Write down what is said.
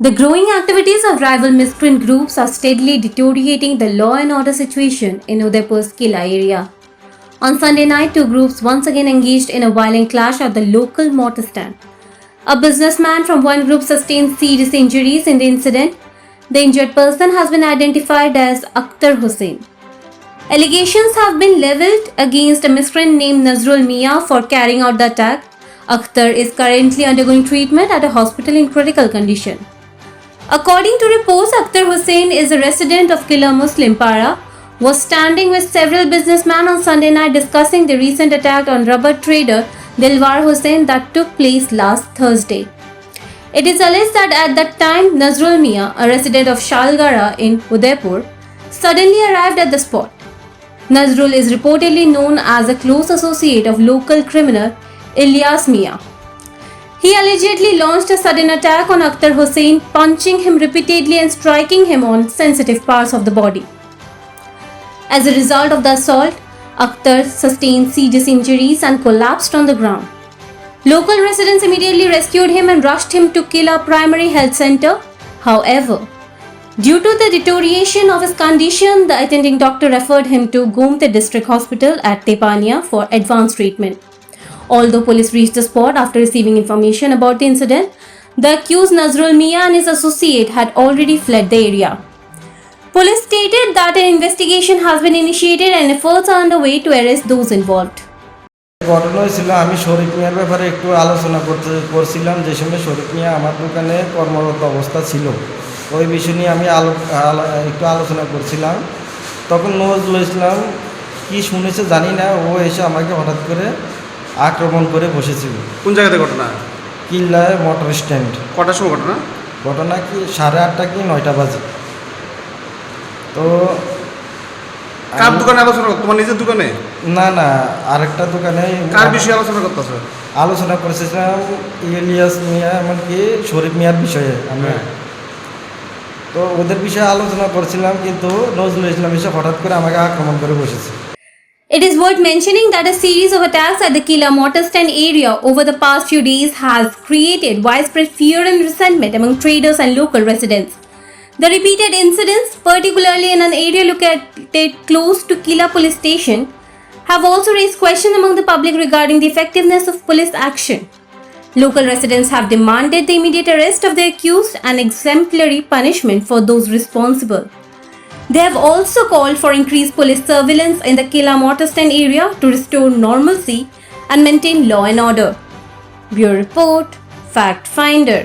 The growing activities of rival miscreant groups are steadily deteriorating the law and order situation in Udaipur's Kila area. On Sunday night, two groups once again engaged in a violent clash at the local motor stand. A businessman from one group sustained serious injuries in the incident. The injured person has been identified as Akhtar Hussain. Allegations have been leveled against a miscreant named Nazrul Mia for carrying out the attack. Akhtar is currently undergoing treatment at a hospital in critical condition. According to reports, Akhtar Hussain is a resident of Kila Muslim Para, was standing with several businessmen on Sunday night discussing the recent attack on rubber trader Dilwar Hussain that took place last Thursday. It is alleged that at that time, Nazrul Mia, a resident of Shalgara in Udaipur, suddenly arrived at the spot. Nazrul is reportedly known as a close associate of local criminal Ilyas Mia. He allegedly launched a sudden attack on Akhtar Hussain, punching him repeatedly and striking him on sensitive parts of the body. As a result of the assault, Akhtar sustained serious injuries and collapsed on the ground. Local residents immediately rescued him and rushed him to Kila Primary Health Center. However, due to the deterioration of his condition, the attending doctor referred him to Gomte District Hospital at Tepania for advanced treatment. Although police reached the spot after receiving information about the incident, the accused Nazrul Mia and his associate had already fled the area. Police stated that an investigation has been initiated and efforts are underway to arrest those involved. ঘটনা হয়েছিল আমি শরীফ মিয়ার ব্যাপারে একটু আলোচনা করছিলাম যে সময় শরীফ মিয়া আমার দোকানে কর্মরত অবস্থা ছিল ওই বিষয় নিয়ে আমি একটু আলোচনা করছিলাম তখন নজরুল ইসলাম কি শুনেছে জানি না ও এসে আমাকে হঠাৎ করে আক্রমণ করে বসেছিল। কোন জায়গাতে ঘটনা? কিল্লা মোটর স্ট্যান্ড। কটার সময় ঘটনা? ঘটনা কি 8:30 কি 9টা বাজে। তো কার দোকানে আলোচনা করতে? তোমার নিজের দোকানে? না না আরেকটা দোকানে। কার বিষয়ে আলোচনা করতেছো? আলোচনা করেছিলাম ইলিয়াস মিয়া এমনকি শরীফ মিয়ার বিষয়ে আমি তো ওদের বিষয়ে আলোচনা করছিলাম কিন্তু নজরুল ইসলাম এসে হঠাৎ করে আমাকে আক্রমণ করে বসেছে। It is worth mentioning that a series of attacks at the Kila motor stand area over the past few days has created widespread fear and resentment among traders and local residents. The repeated incidents, particularly in an area located close to Kila police station, have also raised questions among the public regarding the effectiveness of police action. Local residents have demanded the immediate arrest of the accused and exemplary punishment for those responsible. They have also called for increased police surveillance in the Kila motor stand area to restore normalcy and maintain law and order. Bureau Report, Fact Finder.